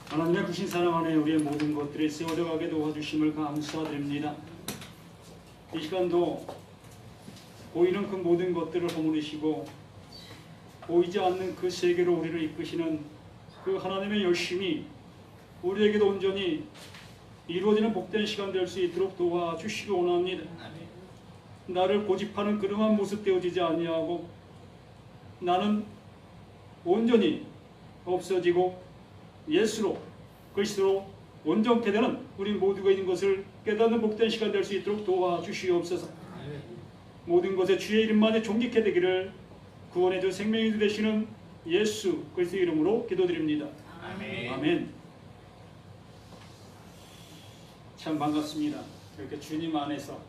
하나님의 부신 사랑 안에 우리의 모든 것들이 세워져가게 도와주심을 감사드립니다. 이 시간도 보이는 그 모든 것들을 허물으시고 보이지 않는 그 세계로 우리를 이끄시는 그 하나님의 열심이 우리에게도 온전히 이루어지는 복된 시간 될 수 있도록 도와주시기 원합니다. 나를 고집하는 그러한 모습 되어지지 아니하고 나는 온전히 없어지고 예수로 그리스도로 온전케 되는 우리 모두가 있는 것을 깨닫는 복된 시간 될 수 있도록 도와주시옵소서. 모든 것에 주의 이름만에 존귀케 되기를 구원의 주 생명의 주 되시는 예수 그리스도의 이름으로 기도드립니다. 아멘. 참 반갑습니다. 이렇게 주님 안에서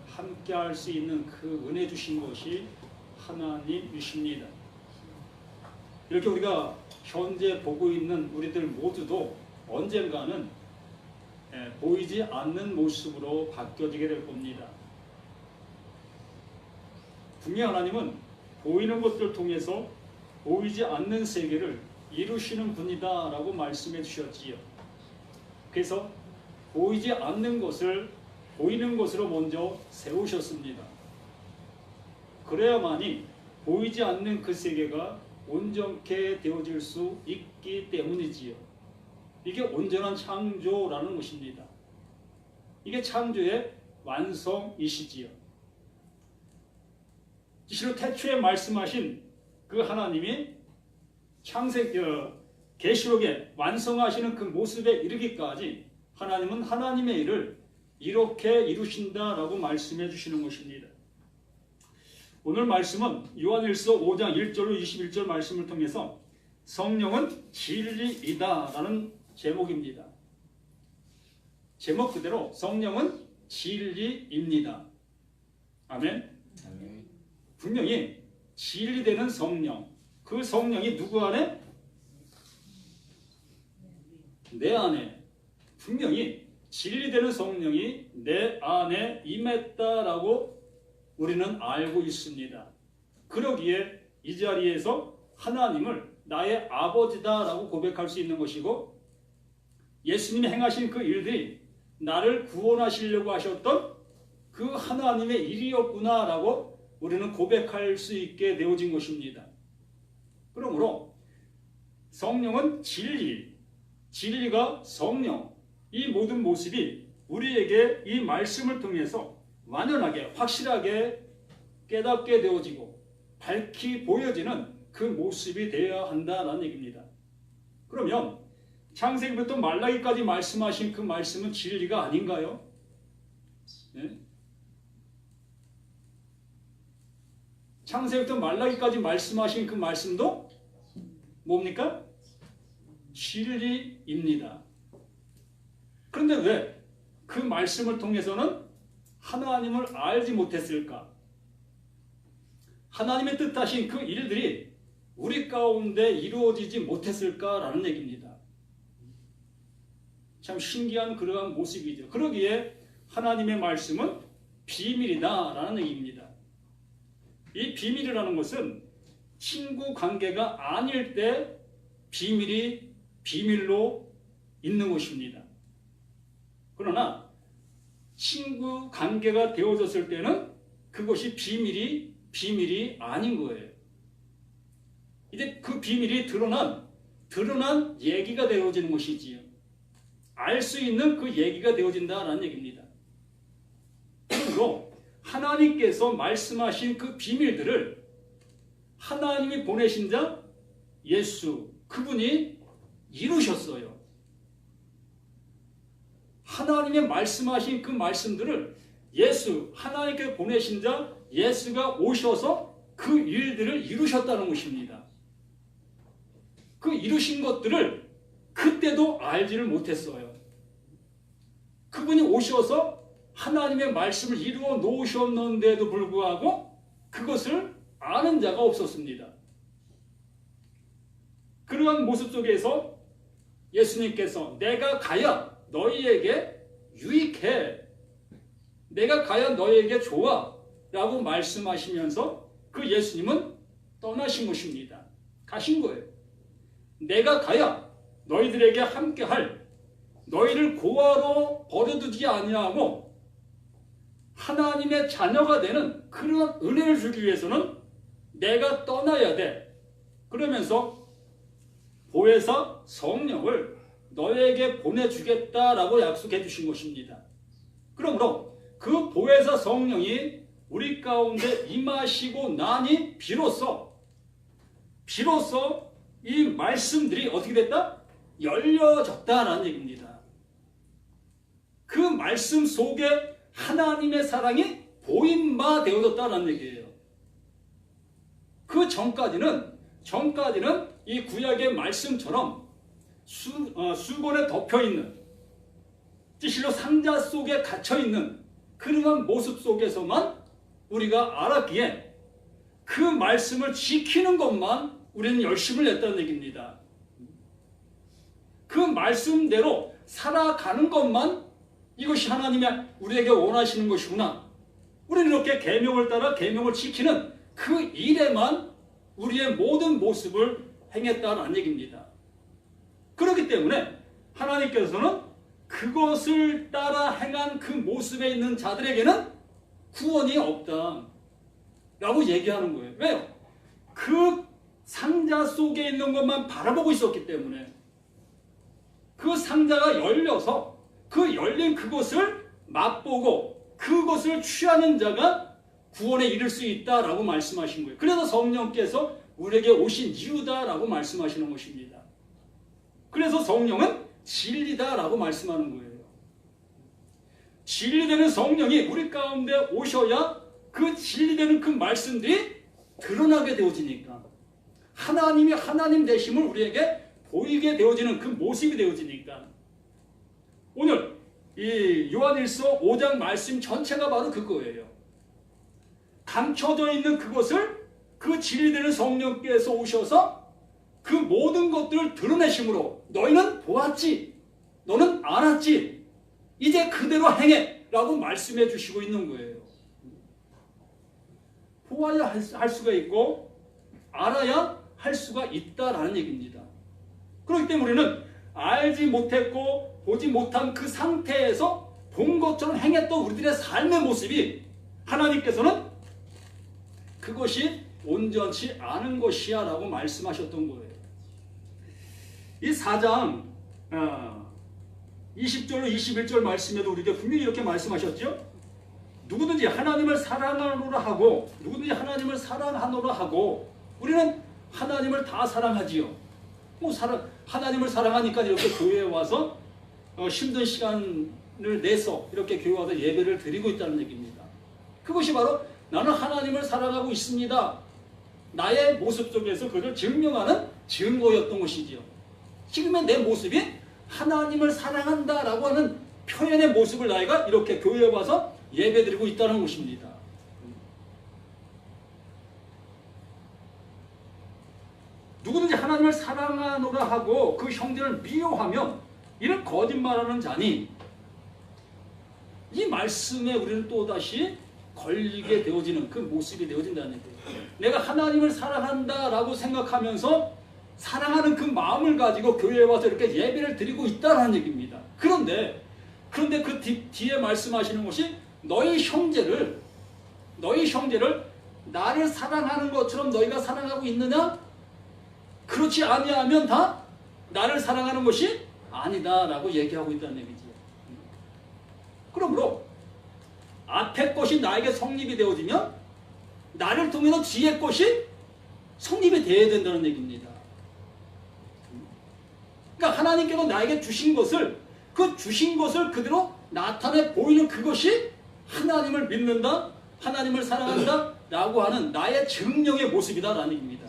함께 할 수 있는 그 은혜 주신 것이 하나님이십니다. 이렇게 우리가 현재 보고 있는 우리들 모두도 언젠가는 보이지 않는 모습으로 바뀌어지게 될 겁니다. 분명 하나님은 보이는 것들을 통해서 보이지 않는 세계를 이루시는 분이다 라고 말씀해 주셨지요. 그래서 보이지 않는 것을 보이는 것으로 먼저 세우셨습니다. 그래야만이 보이지 않는 그 세계가 온전케 되어질 수 있기 때문이지요. 이게 온전한 창조라는 것입니다. 이게 창조의 완성이시지요. 실로 태초에 말씀하신 그 하나님이 계시록에 완성하시는 그 모습에 이르기까지 하나님은 하나님의 일을 이렇게 이루신다라고 말씀해 주시는 것입니다. 오늘 말씀은 요한일서 5장 1절로 21절 말씀을 통해서 성령은 진리이다 라는 제목입니다. 제목 그대로 성령은 진리입니다. 아멘. 분명히 진리되는 성령, 그 성령이 누구 안에? 내 안에. 분명히 진리되는 성령이 내 안에 임했다라고 우리는 알고 있습니다. 그러기에 이 자리에서 하나님을 나의 아버지다라고 고백할 수 있는 것이고, 예수님이 행하신 그 일들이 나를 구원하시려고 하셨던 그 하나님의 일이었구나라고 우리는 고백할 수 있게 되어진 것입니다. 그러므로 성령은 진리, 진리가 성령, 이 모든 모습이 우리에게 이 말씀을 통해서 완연하게 확실하게 깨닫게 되어지고 밝히 보여지는 그 모습이 되어야 한다는 얘기입니다. 그러면 창세기부터 말라기까지 말씀하신 그 말씀은 진리가 아닌가요? 네? 창세기부터 말라기까지 말씀하신 그 말씀도 뭡니까? 진리입니다. 그런데 왜 그 말씀을 통해서는 하나님을 알지 못했을까? 하나님의 뜻하신 그 일들이 우리 가운데 이루어지지 못했을까라는 얘기입니다. 참 신기한 그러한 모습이죠. 그러기에 하나님의 말씀은 비밀이다라는 얘기입니다. 이 비밀이라는 것은 친구 관계가 아닐 때 비밀이 비밀로 있는 것입니다. 그러나 친구 관계가 되어졌을 때는 그것이 비밀이 아닌 거예요. 이제 그 비밀이 드러난 얘기가 되어지는 것이지요. 알 수 있는 그 얘기가 되어진다라는 얘기입니다. 그러므로 하나님께서 말씀하신 그 비밀들을 하나님이 보내신 자 예수, 그분이 이루셨어요. 하나님의 말씀하신 그 말씀들을 예수, 하나님께 보내신 자 예수가 오셔서 그 일들을 이루셨다는 것입니다. 그 이루신 것들을 그때도 알지를 못했어요. 그분이 오셔서 하나님의 말씀을 이루어 놓으셨는데도 불구하고 그것을 아는 자가 없었습니다. 그러한 모습 속에서 예수님께서 내가 가야 너희에게 유익해, 내가 가야 너희에게 좋아 라고 말씀하시면서 그 예수님은 떠나신 것입니다. 가신 거예요. 내가 가야 너희들에게 함께할 너희를 고아로 버려두지 아니하고 하나님의 자녀가 되는 그런 은혜를 주기 위해서는 내가 떠나야 돼. 그러면서 보혜사 성령을 너에게 보내주겠다라고 약속해 주신 것입니다. 그러므로 그 보혜사 성령이 우리 가운데 임하시고 나니 비로소 이 말씀들이 어떻게 됐다? 열려졌다라는 얘기입니다. 그 말씀 속에 하나님의 사랑이 보임바 되어졌다라는 얘기예요. 그 전까지는 이 구약의 말씀처럼 수건에 덮여있는, 실로 상자 속에 갇혀있는 그러한 모습 속에서만 우리가 알았기에 그 말씀을 지키는 것만 우리는 열심을 냈다는 얘기입니다. 그 말씀대로 살아가는 것만 이것이 하나님이 우리에게 원하시는 것이구나. 우리는 이렇게 계명을 따라 계명을 지키는 그 일에만 우리의 모든 모습을 행했다는 얘기입니다. 그렇기 때문에 하나님께서는 그것을 따라 행한 그 모습에 있는 자들에게는 구원이 없다 라고 얘기하는 거예요. 왜요? 그 상자 속에 있는 것만 바라보고 있었기 때문에 그 상자가 열려서 그 열린 그것을 맛보고 그것을 취하는 자가 구원에 이를 수 있다라고 말씀하신 거예요. 그래서 성령께서 우리에게 오신 이유다라고 말씀하시는 것입니다. 그래서 성령은 진리다라고 말씀하는 거예요. 진리되는 성령이 우리 가운데 오셔야 그 진리되는 그 말씀들이 드러나게 되어지니까 하나님이 하나님 되심을 우리에게 보이게 되어지는 그 모습이 되어지니까 오늘 이 요한일서 5장 말씀 전체가 바로 그거예요. 감춰져 있는 그것을 그 진리되는 성령께서 오셔서 그 모든 것들을 드러내심으로 너희는 보았지, 너는 알았지, 이제 그대로 행해 라고 말씀해 주시고 있는 거예요. 보아야 할 수가 있고 알아야 할 수가 있다라는 얘기입니다. 그렇기 때문에 우리는 알지 못했고 보지 못한 그 상태에서 본 것처럼 행했던 우리들의 삶의 모습이 하나님께서는 그것이 온전치 않은 것이야 라고 말씀하셨던 거예요. 이 4장 20절로 21절 말씀에도 우리에게 분명히 이렇게 말씀하셨죠. 누구든지 하나님을 사랑하노라 하고 우리는 하나님을 다 사랑하지요. 하나님을 사랑하니까 이렇게 교회에 와서 힘든 시간을 내서 이렇게 교회에 와서 예배를 드리고 있다는 얘기입니다. 그것이 바로 나는 하나님을 사랑하고 있습니다. 나의 모습 속에서 그걸 증명하는 증거였던 것이지요. 지금의 내 모습이 하나님을 사랑한다라고 하는 표현의 모습을 나이가 이렇게 교회에 와서 예배드리고 있다는 것입니다. 누구든지 하나님을 사랑하노라 하고 그 형제를 미워하면 이는 거짓말하는 자니, 이 말씀에 우리는 또다시 걸리게 되어지는 그 모습이 되어진다는 거예요. 내가 하나님을 사랑한다라고 생각하면서 사랑하는 그 마음을 가지고 교회에 와서 이렇게 예배를 드리고 있다는 얘기입니다. 그런데 그 뒤에 말씀하시는 것이 너희 형제를 나를 사랑하는 것처럼 너희가 사랑하고 있느냐? 그렇지 아니하면 다 나를 사랑하는 것이 아니다라고 얘기하고 있다는 얘기지. 그러므로 앞에 것이 나에게 성립이 되어지면 나를 통해서 뒤에 것이 성립이 되어야 된다는 얘기입니다. 그러니까 하나님께서 나에게 주신 것을 그대로 나타내 보이는 그것이 하나님을 믿는다, 하나님을 사랑한다 라고 하는 나의 증명의 모습이다라는 얘기입니다.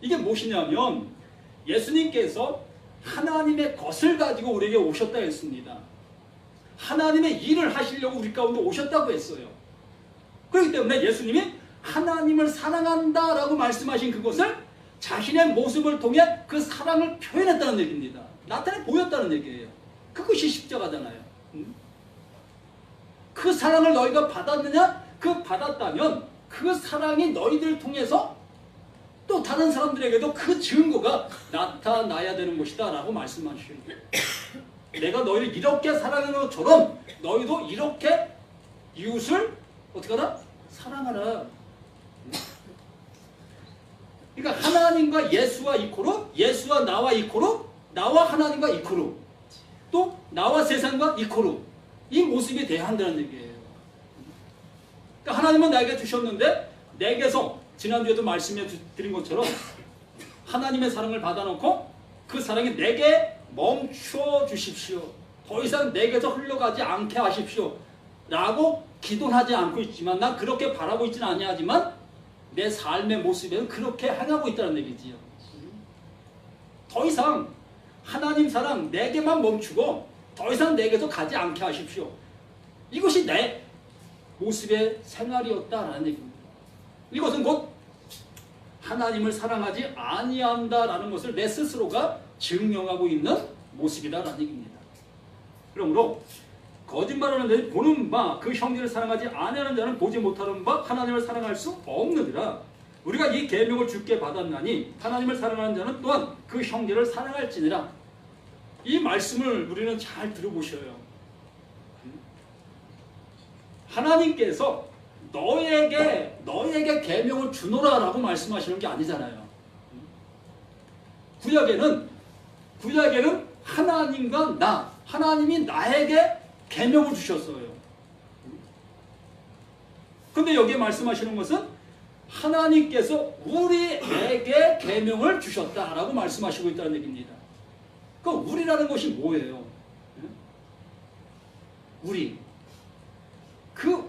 이게 무엇이냐면 예수님께서 하나님의 것을 가지고 우리에게 오셨다 했습니다. 하나님의 일을 하시려고 우리 가운데 오셨다고 했어요. 그렇기 때문에 예수님이 하나님을 사랑한다라고 말씀하신 그것을 자신의 모습을 통해 그 사랑을 표현했다는 얘기입니다. 나타내 보였다는 얘기예요. 그것이 십자가잖아요. 그 사랑을 너희가 받았느냐? 받았다면 그 사랑이 너희들 통해서 또 또 다른 사람들에게도 그 증거가 나타나야 되는 것이다 라고 말씀하시는 거예요. 내가 너희를 이렇게 사랑하는 것처럼 너희도 이렇게 이웃을 어떻게 하라? 사랑하라. 그러니까 하나님과 예수와 이코로, 예수와 나와 이코로, 나와 하나님과 이코로, 또 나와 세상과 이코로, 이 모습이 돼야 한다는 얘기예요. 그러니까 하나님은 나에게 주셨는데 내게서 지난주에도 말씀해 드린 것처럼 하나님의 사랑을 받아놓고 그 사랑이 내게 멈춰 주십시오. 더 이상 내게서 흘러가지 않게 하십시오 라고 기도는 하지 않고 있지만, 난 그렇게 바라고 있지는 아니하지만 내 삶의 모습에는 그렇게 행하고 있다는 얘기지요. 더 이상 하나님 사랑 내게만 멈추고 더 이상 내게서 가지 않게 하십시오. 이것이 내 모습의 생활이었다라는 얘기입니다. 이것은 곧 하나님을 사랑하지 아니한다라는 것을 내 스스로가 증명하고 있는 모습이다라는 얘기입니다. 그러므로 거짓말을 하는데 보는 바 그 형제를 사랑하지 아니하는 자는 보지 못하는 바 하나님을 사랑할 수 없느니라. 우리가 이 계명을 주께 받았나니 하나님을 사랑하는 자는 또한 그 형제를 사랑할지니라. 이 말씀을 우리는 잘 들어보셔요. 하나님께서 너에게 계명을 주노라라고 말씀하시는 게 아니잖아요. 구약에는 하나님과 하나님이 나에게 계명을 주셨어요. 근데 여기에 말씀하시는 것은 하나님께서 우리에게 계명을 주셨다라고 말씀하시고 있다는 얘기입니다. 그 우리라는 것이 뭐예요? 우리.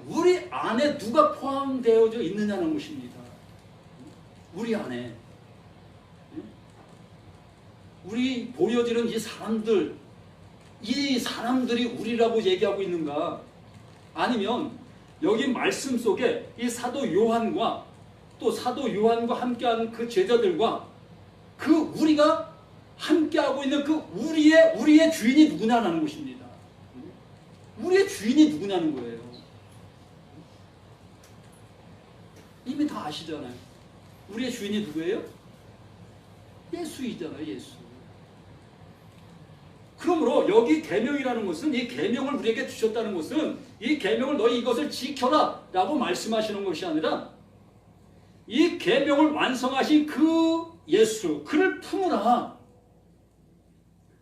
우리 안에 누가 포함되어져 있느냐는 것입니다. 우리 안에. 우리 보여지는 이 사람들이 우리라고 얘기하고 있는가? 아니면 여기 말씀 속에 이 사도 요한과 또 사도 요한과 함께하는 그 제자들과 그 우리가 함께하고 있는 그 우리의 주인이 누구냐는 것입니다. 우리의 주인이 누구냐는 거예요. 이미 다 아시잖아요. 우리의 주인이 누구예요? 예수이잖아요. 예수. 그러므로 여기 계명이라는 것은, 이 계명을 우리에게 주셨다는 것은 이 계명을 너희 이것을 지켜라 라고 말씀하시는 것이 아니라 이 계명을 완성하신 그 예수, 그를 품으라.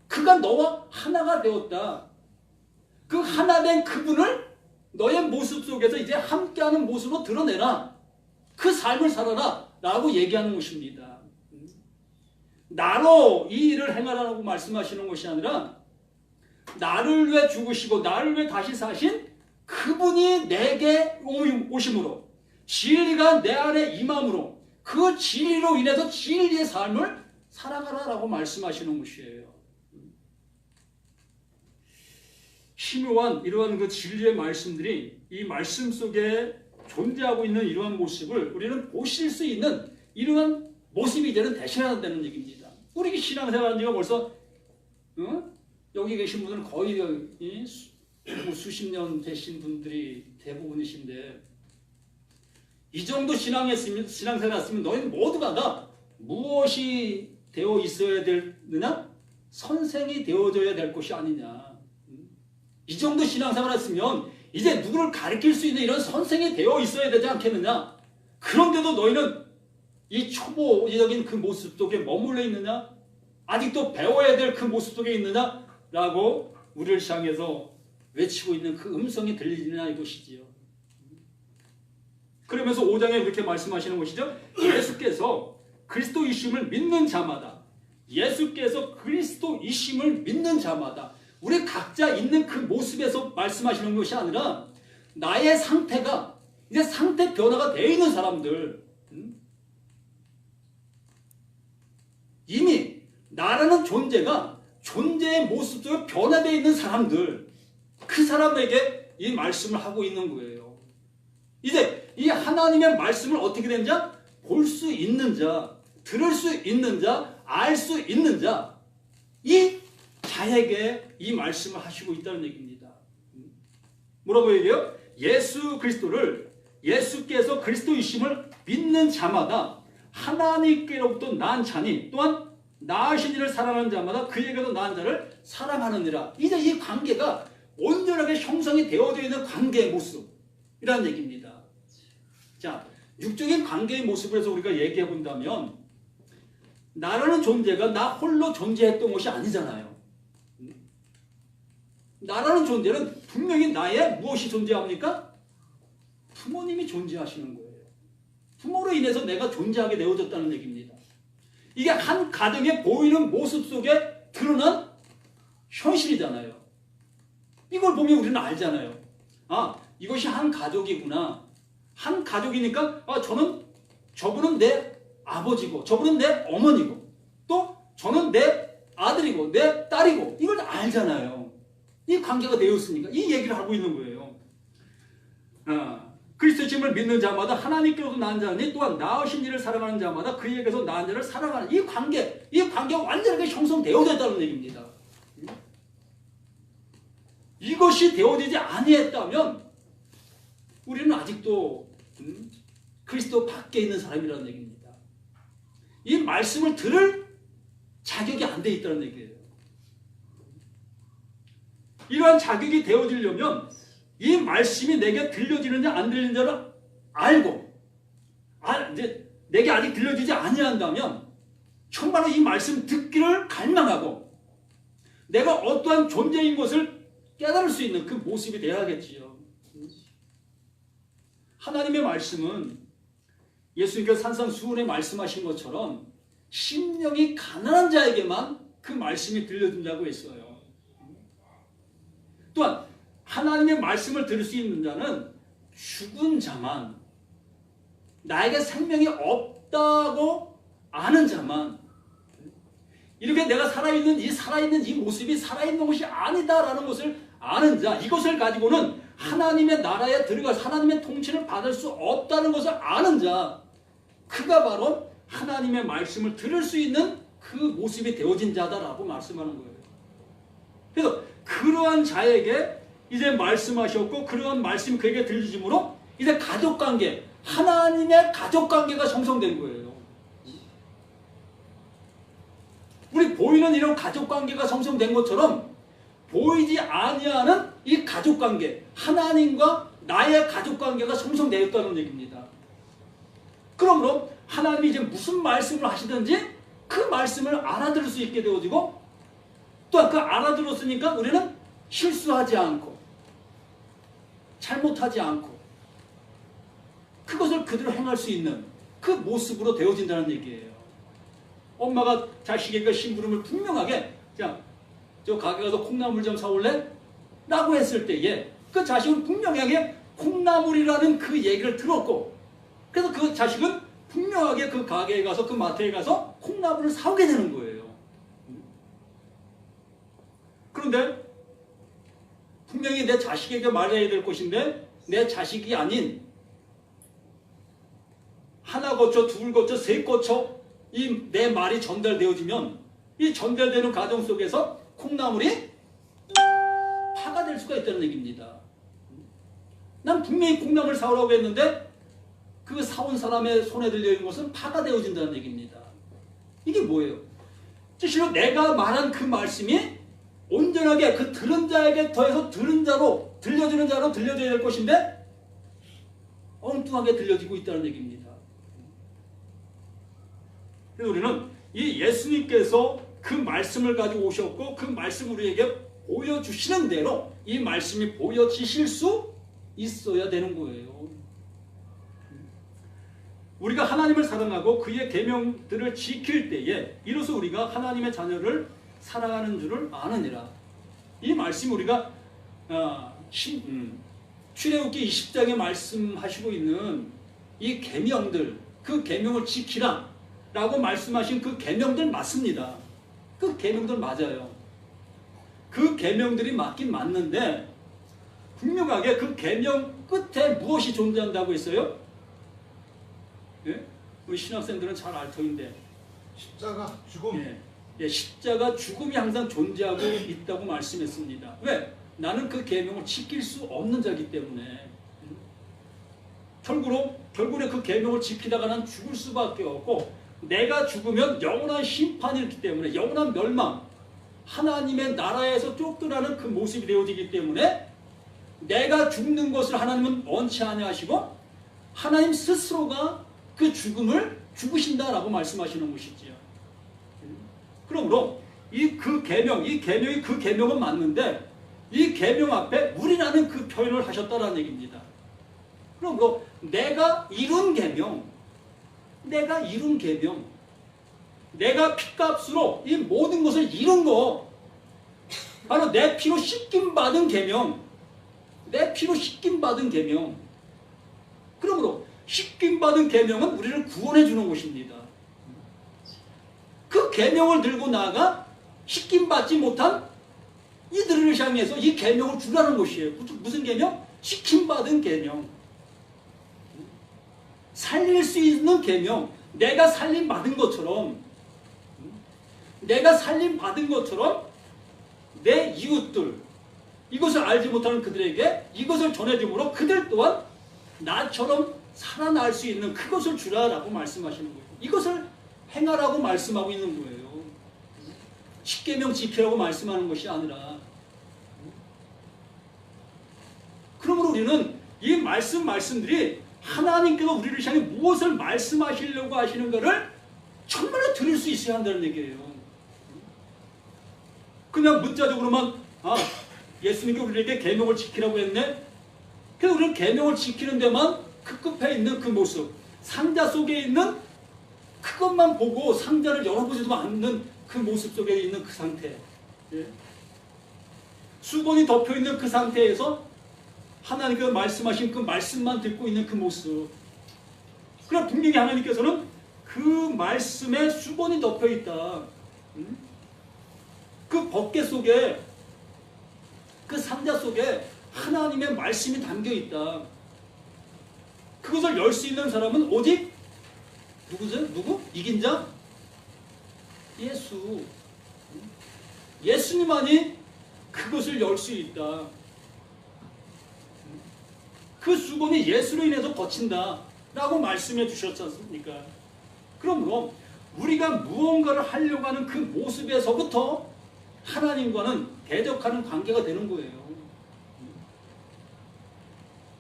그가 너와 하나가 되었다. 그 하나 된 그분을 너의 모습 속에서 이제 함께하는 모습으로 드러내라. 그 삶을 살아라 라고 얘기하는 것입니다. 나로 이 일을 행하라고 말씀하시는 것이 아니라 나를 위해 죽으시고 나를 위해 다시 사신 그분이 내게 오심으로, 진리가 내 안에 임함으로 그 진리로 인해서 진리의 삶을 살아가라 라고 말씀하시는 것이에요. 심오한 이러한 그 진리의 말씀들이 이 말씀 속에 존재하고 있는 이러한 모습을 우리는 보실 수 있는 이러한 모습이 이제는 되셔야 한다는 얘기입니다. 우리 신앙생활한 지가 벌써 여기 계신 분들은 거의 수십 년 되신 분들이 대부분이신데, 이 정도 신앙생활 했으면 너희는 모두가 다 무엇이 되어 있어야 되느냐? 선생이 되어져야 될 것이 아니냐. 이 정도 신앙생활 했으면 이제 누구를 가르칠 수 있는 이런 선생이 되어 있어야 되지 않겠느냐? 그런데도 너희는 이 초보적인 그 모습 속에 머물러 있느냐? 아직도 배워야 될 그 모습 속에 있느냐? 라고 우리를 향해서 외치고 있는 그 음성이 들리느냐 이것이지요. 그러면서 5장에 이렇게 말씀하시는 것이죠. 예수께서 그리스도이심을 믿는 자마다, 예수께서 그리스도이심을 믿는 자마다, 우리 각자 있는 그 모습에서 말씀하시는 것이 아니라 나의 상태가 이제 상태 변화가 되어 있는 사람들, 이미 나라는 존재의 모습 속에 변화되어 있는 사람들, 그 사람에게 이 말씀을 하고 있는 거예요. 이제 이 하나님의 말씀을 어떻게 된 자? 볼 수 있는 자, 들을 수 있는 자, 알 수 있는 자, 이 자에게 이 말씀을 하시고 있다는 얘기입니다. 뭐라고 얘기해요? 예수 그리스도를, 예수께서 그리스도이심을 믿는 자마다 하나님께로부터 난 자니 또한 낳으신 이를 사랑하는 자마다 그에게도 낳은 자를 사랑하느니라. 이제 이 관계가 온전하게 형성이 되어져 있는 관계의 모습이라는 얘기입니다. 자, 육적인 관계의 모습에서 우리가 얘기해 본다면 나라는 존재가 나 홀로 존재했던 것이 아니잖아요. 나라는 존재는 분명히 나의 무엇이 존재합니까? 부모님이 존재하시는 거예요. 부모로 인해서 내가 존재하게 되어졌다는 얘기입니다. 이게 한 가정에 보이는 모습 속에 드러난 현실이잖아요. 이걸 보면 우리는 알잖아요. 아, 이것이 한 가족이구나. 한 가족이니까 저분은 내 아버지고 저분은 내 어머니고 또 저는 내 아들이고 내 딸이고 이걸 알잖아요. 이 관계가 되었으니까 이 얘기를 하고 있는 거예요. 그리스도의 짐을 믿는 자마다 하나님께로도 낳은 자니 또한 낳으신 이를 사랑하는 자마다 그에게서 낳은 자를 사랑하는 이 관계가 완전하게 형성되어져 있다는 얘기입니다. 이것이 되어지지 아니했다면 우리는 아직도 그리스도 밖에 있는 사람이라는 얘기입니다. 이 말씀을 들을 자격이 안 돼 있다는 얘기예요. 이러한 자격이 되어지려면 이 말씀이 내게 들려지는지 안 들리는지를 알고 이제 내게 아직 들려지지 아니한다면 정말로 이 말씀 듣기를 갈망하고 내가 어떠한 존재인 것을 깨달을 수 있는 그 모습이 되어야겠지요. 하나님의 말씀은 예수님께서 산상수훈에 말씀하신 것처럼 심령이 가난한 자에게만 그 말씀이 들려준다고 했어요. 또한 하나님의 말씀을 들을 수 있는 자는 죽은 자만, 나에게 생명이 없다고 아는 자만, 이렇게 내가 살아있는 이 모습이 살아있는 것이 아니다라는 것을 아는 자, 이것을 가지고는 하나님의 나라에 들어가서 하나님의 통치를 받을 수 없다는 것을 아는 자, 그가 바로 하나님의 말씀을 들을 수 있는 그 모습이 되어진 자다라고 말씀하는 거예요. 그래서 그러한 자에게 이제 말씀하셨고 그러한 말씀이 그에게 들려짐으로 이제 가족관계, 하나님의 가족관계가 형성된 거예요. 우리 보이는 이런 가족관계가 형성된 것처럼 보이지 아니하는 이 가족관계, 하나님과 나의 가족관계가 형성되었다는 얘기입니다. 그러므로 하나님이 이제 무슨 말씀을 하시든지 그 말씀을 알아들을 수 있게 되어지고 또한 그 알아들었으니까 우리는 실수하지 않고 잘못하지 않고 그것을 그대로 행할 수 있는 그 모습으로 되어진다는 얘기예요. 엄마가 자식에게 심부름을 분명하게 저 가게 가서 콩나물 좀 사올래? 라고 했을 때에 그 자식은 분명하게 콩나물이라는 그 얘기를 들었고 그래서 그 자식은 분명하게 그 가게에 가서 그 마트에 가서 콩나물을 사오게 되는 거예요. 그런데 분명히 내 자식에게 말해야 될 것인데 내 자식이 아닌 하나 거쳐 둘 거쳐 셋 거쳐 이 내 말이 전달되어지면 이 전달되는 과정 속에서 콩나물이 파가 될 수가 있다는 얘기입니다. 난 분명히 콩나물 사오라고 했는데 그 사온 사람의 손에 들려있는 것은 파가 되어진다는 얘기입니다. 이게 뭐예요? 실로 내가 말한 그 말씀이 온전하게 그 들은 자에게 더해서 들은 자로 들려주는 자로 들려줘야 될 것인데 엉뚱하게 들려지고 있다는 얘기입니다. 그래서 우리는 이 예수님께서 그 말씀을 가지고 오셨고 그 말씀을 우리에게 보여주시는 대로 이 말씀이 보여지실 수 있어야 되는 거예요. 우리가 하나님을 사랑하고 그의 계명들을 지킬 때에 이로써 우리가 하나님의 자녀를 사랑하는 줄을 아느니라. 이 말씀 우리가 출애굽기 20장에 말씀하시고 있는 이 계명들, 그 계명을 지키라 라고 말씀하신 그 계명들 맞습니다. 그 계명들 맞아요. 그 계명들이 맞긴 맞는데 분명하게 그 계명 끝에 무엇이 존재한다고 했어요? 예? 우리 신학생들은 잘 알 터인데 십자가, 죽음. 예, 십자가, 죽음이 항상 존재하고 있다고 말씀했습니다. 왜? 나는 그 계명을 지킬 수 없는 자이기 때문에. 결국에 그 계명을 지키다가는 죽을 수밖에 없고, 내가 죽으면 영원한 심판이 있기 때문에, 영원한 멸망, 하나님의 나라에서 쫓겨나는 그 모습이 되어지기 때문에, 내가 죽는 것을 하나님은 원치 아니하시고 하나님 스스로가 그 죽음을 죽으신다라고 말씀하시는 것이지요. 그러므로 이 계명이 그 계명은 맞는데, 이 계명 앞에 무리라는 그 표현을 하셨다라는 얘기입니다. 그러므로 내가 이룬 계명, 내가 피값으로 이 모든 것을 이룬 거, 바로 내 피로 씻김 받은 계명, 그러므로 씻김 받은 계명은 우리를 구원해 주는 것입니다. 그 계명을 들고 나아가 씻김 받지 못한 이들을 향해서 이 계명을 주라는 것이에요. 무슨 계명? 씻김 받은 계명. 살릴 수 있는 계명. 내가 살림 받은 것처럼 내 이웃들, 이것을 알지 못하는 그들에게 이것을 전해줌으로 그들 또한 나처럼 살아날 수 있는 그것을 주라라고 말씀하시는 거예요. 이것을 행하라고 말씀하고 있는 거예요. 십계명 지키라고 말씀하는 것이 아니라. 그러므로 우리는 이 말씀들이 하나님께서 우리를 향해 무엇을 말씀하시려고 하시는가를 정말로 들을 수 있어야 한다는 얘기예요. 그냥 문자적으로만 예수님께 우리에게 계명을 지키라고 했네. 그래서 우리는 계명을 지키는 데만 급급해 있는 그 모습, 상자 속에 있는 그것만 보고 상자를 열어보지도 않는 그 모습 속에 있는 그 상태, 수건이 덮여있는 그 상태에서 하나님께서 말씀하신 그 말씀만 듣고 있는 그 모습. 그러나 분명히 하나님께서는 그 말씀에 수건이 덮여있다, 그 벗개 속에, 그 상자 속에 하나님의 말씀이 담겨있다. 그것을 열 수 있는 사람은 오직 누구? 이긴 자? 예수. 예수님만이 그것을 열 수 있다. 그 수건이 예수로 인해서 거친다 라고 말씀해 주셨지 않습니까? 그러므로 우리가 무언가를 하려고 하는 그 모습에서부터 하나님과는 대적하는 관계가 되는 거예요.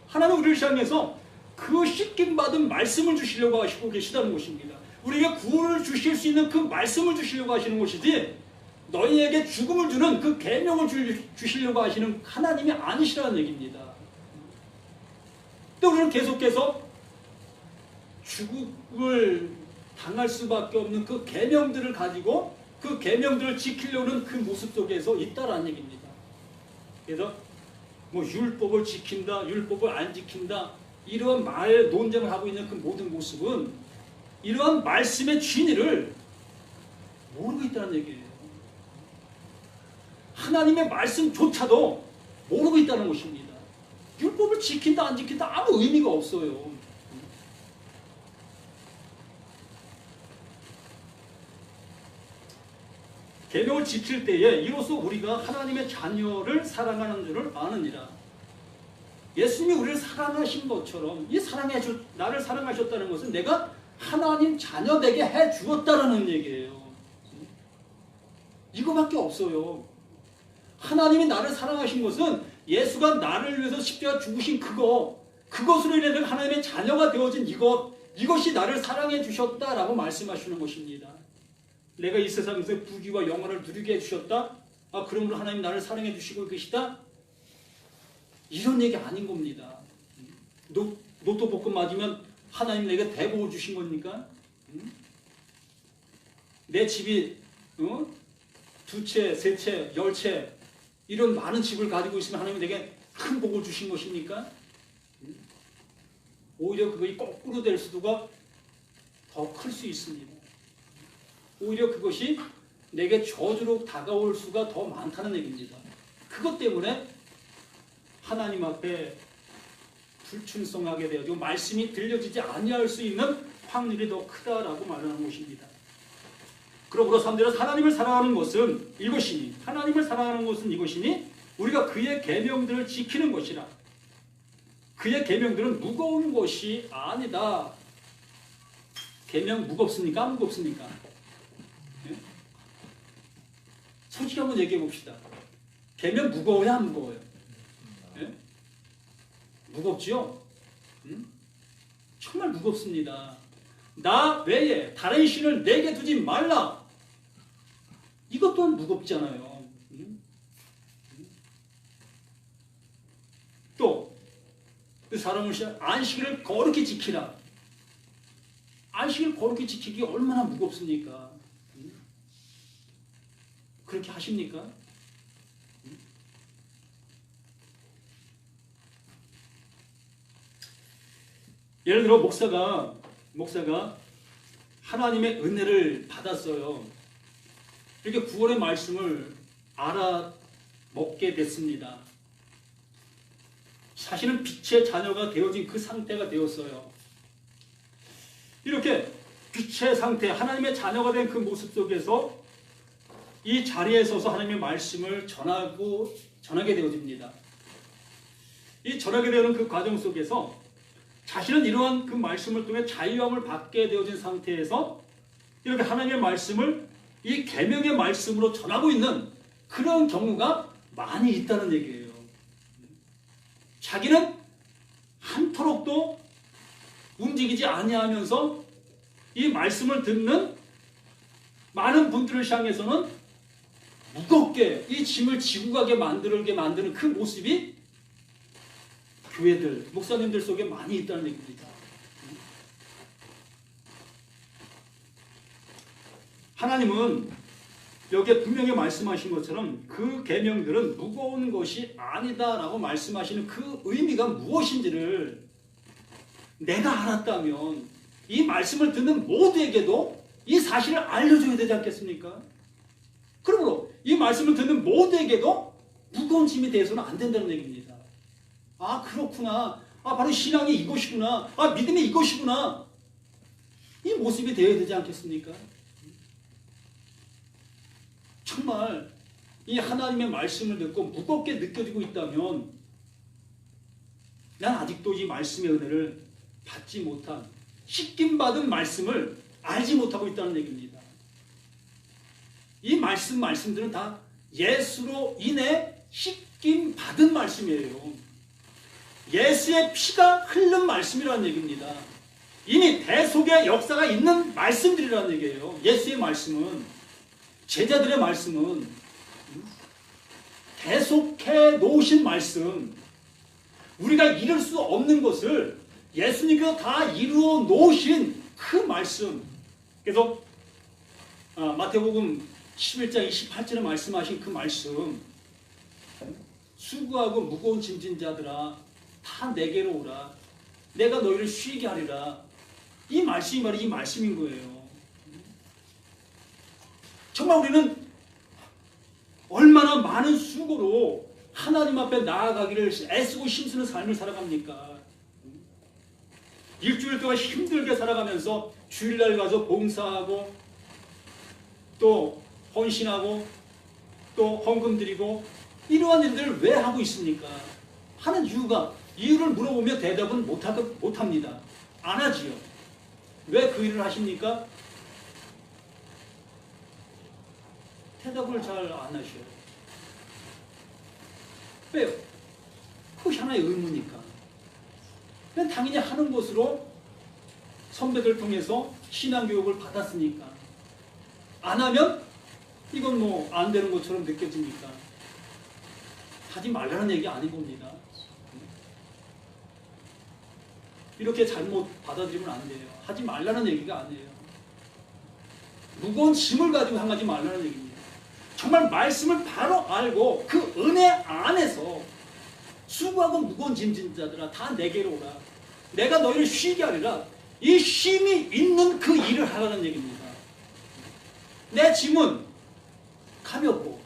하나님은 우리를 향해서 그 씻김받은 말씀을 주시려고 하시고 계시다는 것입니다. 우리에게 구원을 주실 수 있는 그 말씀을 주시려고 하시는 것이지, 너희에게 죽음을 주는 그 계명을 주시려고 하시는 하나님이 아니시라는 얘기입니다. 또 우리는 계속해서 죽음을 당할 수밖에 없는 그 계명들을 가지고 그 계명들을 지키려는 그 모습 속에서 있다라는 얘기입니다. 그래서 율법을 지킨다, 율법을 안 지킨다, 이러한 논쟁을 하고 있는 그 모든 모습은 이러한 말씀의 진리를 모르고 있다는 얘기예요. 하나님의 말씀조차도 모르고 있다는 것입니다. 율법을 지킨다 안 지킨다 아무 의미가 없어요. 계명을 지킬 때에 이로써 우리가 하나님의 자녀를 사랑하는 줄을 아느니라. 예수님이 우리를 사랑하신 것처럼 나를 사랑하셨다는 것은 내가 하나님 자녀 되게 해 주었다라는 얘기예요. 이거밖에 없어요. 하나님이 나를 사랑하신 것은 예수가 나를 위해서 십자가 죽으신 그것으로 인해 하나님의 자녀가 되어진 이것이 나를 사랑해 주셨다라고 말씀하시는 것입니다. 내가 이 세상에서 부귀와 영원을 누리게 해주셨다? 그러므로 하나님 나를 사랑해 주시고 계시다? 이런 얘기 아닌 겁니다. 로또 복권 맞으면 하나님 내게 대복을 주신 겁니까? 내 집이 2채, 3채, 10채 이런 많은 집을 가지고 있으면 하나님 내게 큰 복을 주신 것입니까? 오히려 그것이 거꾸로 될 수도가 더 클 수 있습니다. 오히려 그것이 내게 저주로 다가올 수가 더 많다는 얘기입니다. 그것 때문에 하나님 앞에 불충성하게 되어지고 말씀이 들려지지 아니할 수 있는 확률이 더 크다라고 말하는 것입니다. 그러므로 3절에서 하나님을 사랑하는 것은 이것이니, 하나님을 사랑하는 것은 이것이니 우리가 그의 계명들을 지키는 것이라. 그의 계명들은 무거운 것이 아니다. 계명 무겁습니까? 안 무겁습니까? 예? 솔직히 한번 얘기해 봅시다. 계명 무거워요? 안 무거워요? 예? 무겁지요? 정말 무겁습니다. 나 외에 다른 신을 내게 두지 말라. 이것 또한 무겁잖아요. 또 그 사람을 안식일을 거룩히 지키라. 안식일 거룩히 지키기 얼마나 무겁습니까? 그렇게 하십니까? 예를 들어 목사가 하나님의 은혜를 받았어요. 이렇게 구원의 말씀을 알아먹게 됐습니다. 사실은 빛의 자녀가 되어진 그 상태가 되었어요. 이렇게 빛의 상태, 하나님의 자녀가 된 그 모습 속에서 이 자리에 서서 하나님의 말씀을 전하게 되어집니다. 이 전하게 되는 그 과정 속에서 자신은 이러한 그 말씀을 통해 자유함을 받게 되어진 상태에서 이렇게 하나님의 말씀을 이 계명의 말씀으로 전하고 있는 그런 경우가 많이 있다는 얘기예요. 자기는 한토록도 움직이지 아니하면서 이 말씀을 듣는 많은 분들을 향해서는 무겁게 이 짐을 지고 가게 만드는 그 모습이 교회들, 목사님들 속에 많이 있다는 얘기입니다. 하나님은 여기에 분명히 말씀하신 것처럼 그 계명들은 무거운 것이 아니다라고 말씀하시는 그 의미가 무엇인지를 내가 알았다면 이 말씀을 듣는 모두에게도 이 사실을 알려줘야 되지 않겠습니까? 그러므로 이 말씀을 듣는 모두에게도 무거운 짐이 되어서는 안 된다는 얘기입니다. 아, 그렇구나. 아, 바로 신앙이 이것이구나. 아, 믿음이 이것이구나. 이 모습이 되어야 되지 않겠습니까? 정말 이 하나님의 말씀을 듣고 무겁게 느껴지고 있다면 난 아직도 이 말씀의 은혜를 받지 못한, 씻김받은 말씀을 알지 못하고 있다는 얘기입니다. 이 말씀들은 다 예수로 인해 씻김받은 말씀이에요. 예수의 피가 흐른 말씀이라는 얘기입니다. 이미 대속의 역사가 있는 말씀들이라는 얘기예요. 예수의 말씀은, 제자들의 말씀은 대속해 놓으신 말씀, 우리가 이룰 수 없는 것을 예수님께서 다 이루어 놓으신 그 말씀. 그래서 마태복음 11장 28절에 말씀하신 그 말씀, 수고하고 무거운 짐진 자들아 다 내게로 오라, 내가 너희를 쉬게 하리라. 이 말씀이 바로 이 말씀인 거예요. 정말 우리는 얼마나 많은 수고로 하나님 앞에 나아가기를 애쓰고 힘쓰는 삶을 살아갑니까? 일주일 동안 힘들게 살아가면서 주일날 가서 봉사하고 또 헌신하고 또 헌금 드리고 이러한 일들을 왜 하고 있습니까? 하는 이유를 물어보면 대답은 못합니다. 안 하지요. 왜 그 일을 하십니까? 대답을 잘 안 하셔요. 왜요? 그것이 하나의 의무니까. 그냥 당연히 하는 것으로 선배들 통해서 신앙교육을 받았으니까. 안 하면 이건 뭐 안 되는 것처럼 느껴집니까? 하지 말라는 얘기 아닌 겁니다. 이렇게 잘못 받아들이면 안 돼요. 하지 말라는 얘기가 아니에요. 무거운 짐을 가지고 향하지 말라는 얘기입니다. 정말 말씀을 바로 알고 그 은혜 안에서 수고하고 무거운 짐진 자들아 다 내게로 오라, 내가 너희를 쉬게 하리라. 이 쉼이 있는 그 일을 하라는 얘기입니다. 내 짐은 가볍고,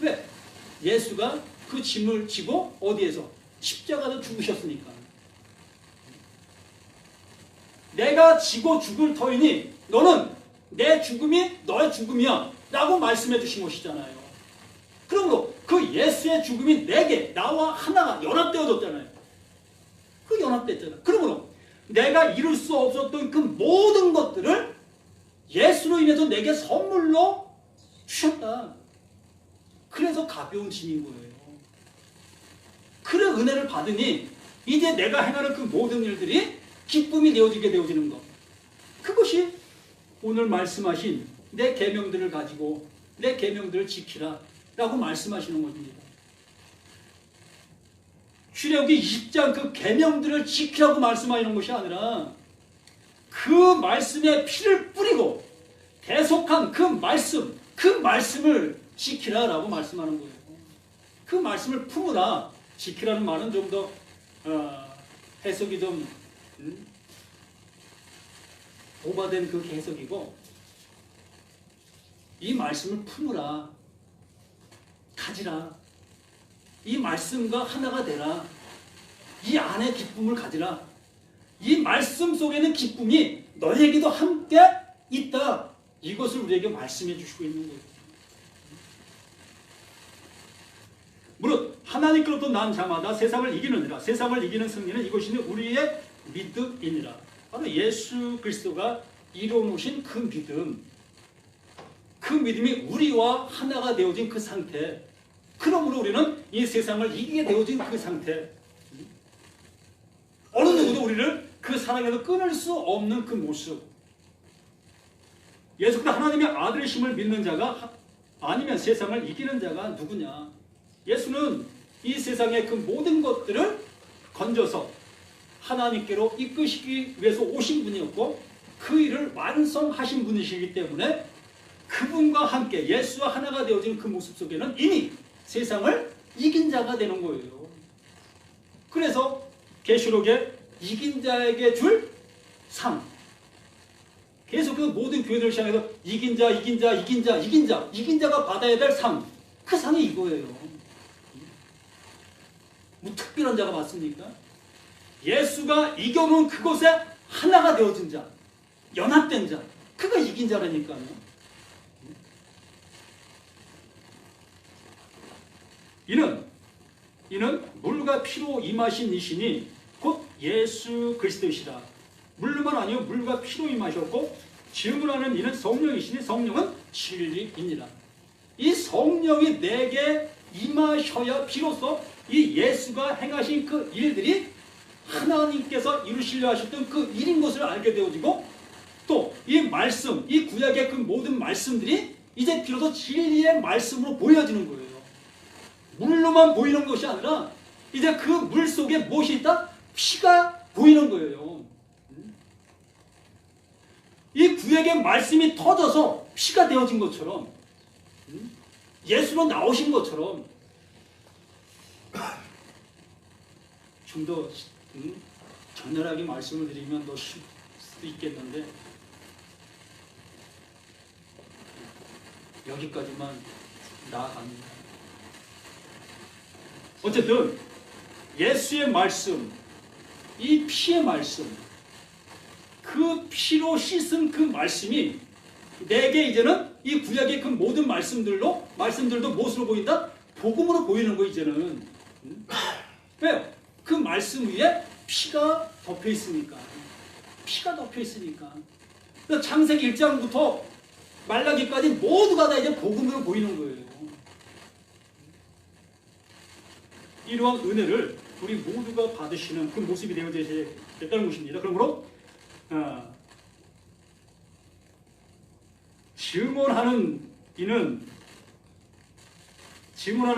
왜? 예수가 그 짐을 지고 어디에서? 십자가에서 죽으셨으니까. 내가 지고 죽을 터이니 너는 내 죽음이 너의 죽음이야 라고 말씀해 주신 것이잖아요. 그러므로 그 그 예수의 죽음이 내게 나와 하나가 연합되어졌잖아요. 그 연합됐잖아요. 그러므로 내가 이룰 수 없었던 그 모든 것들을 예수로 인해서 내게 선물로 주셨다. 그래서 가벼운 짐인 거예요. 그래 은혜를 받으니 이제 내가 행하는 그 모든 일들이 기쁨이 되어지는 것. 그것이 오늘 말씀하신 내 계명들을 가지고 내 계명들을 지키라 라고 말씀하시는 것입니다. 출애굽기 20장 그 계명들을 지키라고 말씀하시는 것이 아니라 그 말씀에 피를 뿌리고 계속한 그 말씀을 지키라 라고 말씀하는 거예요. 그 말씀을 품으라. 지키라는 말은 좀 더 해석이 좀 오바된 그 해석이고, 이 말씀을 품으라. 가지라. 이 말씀과 하나가 되라. 이 안에 기쁨을 가지라. 이 말씀 속에는 기쁨이 너에게도 함께 있다. 이것을 우리에게 말씀해 주시고 있는 거예요. 무릇 하나님께로부터 난 자마다 세상을 이기느니라. 세상을 이기는 승리는 이것이 우리의 믿음이니라. 바로 예수 그리스도가 이루어놓으신 그 믿음, 그 믿음이 우리와 하나가 되어진 그 상태. 그러므로 우리는 이 세상을 이기게 되어진 그 상태. 어느 누구도 우리를 그 사랑에서 끊을 수 없는 그 모습. 예수 그리스도 하나님의 아들이심을 믿는 자가 아니면 세상을 이기는 자가 누구냐? 예수는 이 세상의 그 모든 것들을 건져서 하나님께로 이끄시기 위해서 오신 분이었고, 그 일을 완성하신 분이시기 때문에 그분과 함께 예수와 하나가 되어진 그 모습 속에는 이미 세상을 이긴 자가 되는 거예요. 그래서 계시록에 이긴 자에게 줄 상, 계속 그 모든 교회들을 향해서 이긴 자가 받아야 될 상, 그 상이 이거예요. 뭐 특별한 자가 맞습니까? 예수가 이겨놓은 그곳에 하나가 되어진 자, 연합된 자, 그가 이긴 자라니까요. 이는 물과 피로 임하신 이시니 곧 예수 그리스도이시라. 물로만 아니요 물과 피로 임하셨고 증언하는 이는 성령이시니 성령은 진리이니라. 이 성령이 내게 임하셔야 비로소 이 예수가 행하신 그 일들이 하나님께서 이루시려 하셨던 그 일인 것을 알게 되어지고, 또 이 말씀, 이 구약의 그 모든 말씀들이 이제 비로소 진리의 말씀으로 보여지는 거예요. 물로만 보이는 것이 아니라 이제 그 물 속에 무엇이 있다? 피가 보이는 거예요. 이 구약의 말씀이 터져서 피가 되어진 것처럼, 예수로 나오신 것처럼 좀 더 적나라하게 말씀을 드리면 더 쉴 수도 있겠는데 여기까지만 나아갑니다. 어쨌든 예수의 말씀, 이 피의 말씀, 그 피로 씻은 그 말씀이 내게 이제는 이 구약의 그 모든 말씀들도 무엇으로 보인다? 복음으로 보이는 거 이제는. 왜요? 그 말씀 위에 피가 덮여 있으니까. 피가 덮여 있으니까. 창세기 1장부터 말라기까지 모두가 다 이제 복음으로 보이는 거예요. 이러한 은혜를 우리 모두가 받으시는 그 모습이 되어야겠다는 것입니다. 그러므로 증언하는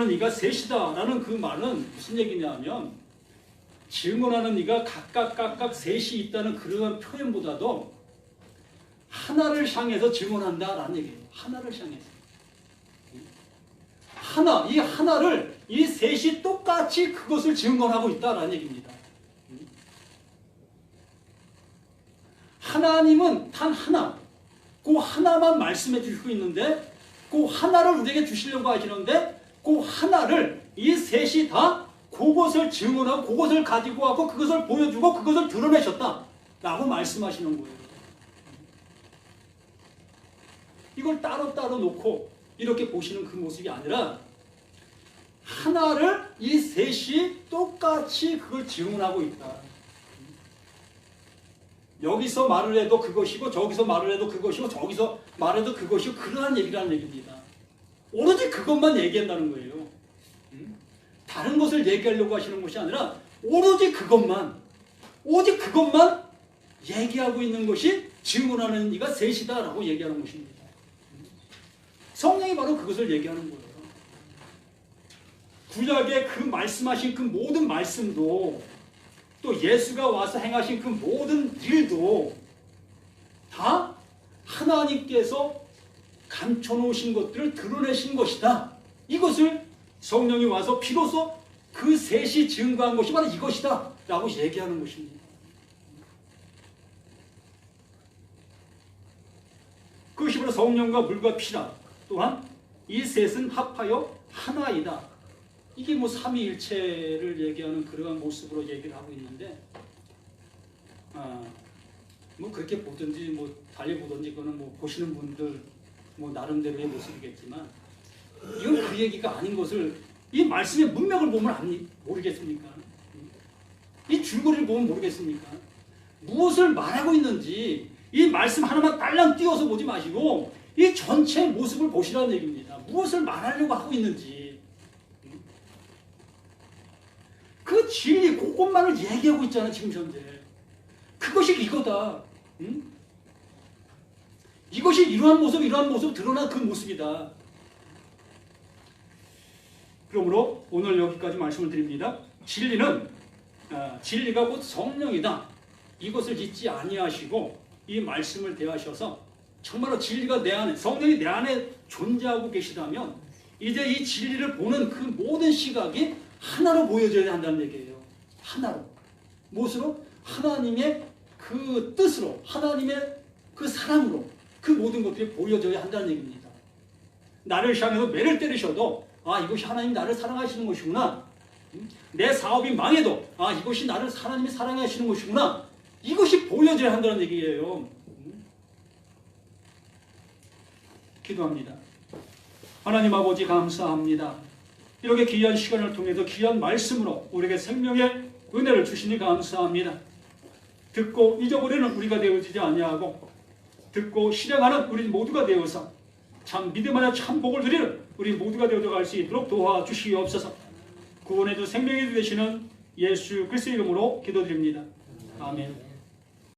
이가 셋이다라는 그 말은 무슨 얘기냐면, 증언하는 이가 각각 셋이 있다는 그런 표현보다도 하나를 향해서 증언한다라는 얘기예요. 하나를 향해서. 이 하나를 이 셋이 똑같이 그것을 증언하고 있다라는 얘기입니다. 하나님은 단 하나, 그 하나만 말씀해 주시고 있는데, 그 하나를 우리에게 주시려고 하시는데, 그 하나를 이 셋이 다 그것을 증언하고 그것을 가지고 와서 그것을 보여주고 그것을 드러내셨다라고 말씀하시는 거예요. 이걸 따로따로 놓고 이렇게 보시는 그 모습이 아니라 하나를 이 셋이 똑같이 그걸 증언하고 있다. 여기서 말을 해도 그것이고 저기서 말을 해도 그것이고 저기서 말해도 그것이고 그러한 얘기라는 얘기입니다. 오로지 그것만 얘기한다는 거예요. 다른 것을 얘기하려고 하시는 것이 아니라 오로지 그것만, 오직 그것만 얘기하고 있는 것이 증언하는 이가 셋이다라고 얘기하는 것입니다. 성령이 바로 그것을 얘기하는 거예요. 구약의 그 말씀하신 그 모든 말씀도 또 예수가 와서 행하신 그 모든 일도 다 하나님께서 감춰놓으신 것들을 드러내신 것이다. 이것을 성령이 와서 비로소 그 셋이 증거한 것이 바로 이것이다 라고 얘기하는 것입니다. 그것이 바로 성령과 물과 피라. 또한 이 셋은 합하여 하나이다. 이게 뭐 삼위일체를 얘기하는 그러한 모습으로 얘기를 하고 있는데, 뭐 그렇게 보든지 뭐 달리 보든지 그거는 뭐 보시는 분들 뭐 나름대로의 모습이겠지만, 이건 그 얘기가 아닌 것을 이 말씀의 문맥을 보면 모르겠습니까? 이 줄거리를 보면 모르겠습니까? 무엇을 말하고 있는지 이 말씀 하나만 딸랑 띄워서 보지 마시고 이 전체 모습을 보시라는 얘기입니다. 무엇을 말하려고 하고 있는지. 그 진리 그것만을 얘기하고 있잖아요. 지금 현재. 그것이 이거다. 이것이 이러한 모습 드러난 그 모습이다. 그러므로 오늘 여기까지 말씀을 드립니다. 진리가 곧 성령이다. 이것을 잊지 아니하시고 이 말씀을 대하셔서 정말로 진리가 내 안에, 성령이 내 안에 존재하고 계시다면 이제 이 진리를 보는 그 모든 시각이 하나로 보여져야 한다는 얘기예요. 하나로. 무엇으로? 하나님의 그 뜻으로, 하나님의 그 사랑으로 그 모든 것들이 보여져야 한다는 얘기입니다. 나를 향해서 매를 때리셔도 이것이 하나님 나를 사랑하시는 것이구나. 내 사업이 망해도 이것이 나를 하나님이 사랑하시는 것이구나. 이것이 보여져야 한다는 얘기예요. 기도합니다. 하나님 아버지 감사합니다. 이렇게 귀한 시간을 통해서 귀한 말씀으로 우리에게 생명의 은혜를 주시니 감사합니다. 듣고 잊어버리는 우리가 되어지지 아니하고 듣고 실행하는 우리 모두가 되어서 참 믿음 안에 참 복을 누리는 우리 모두가 되어져 갈 수 있도록 도와주시옵소서. 구원의 주 생명의 주 되시는 예수 그리스도의 이름으로 기도드립니다. 아멘.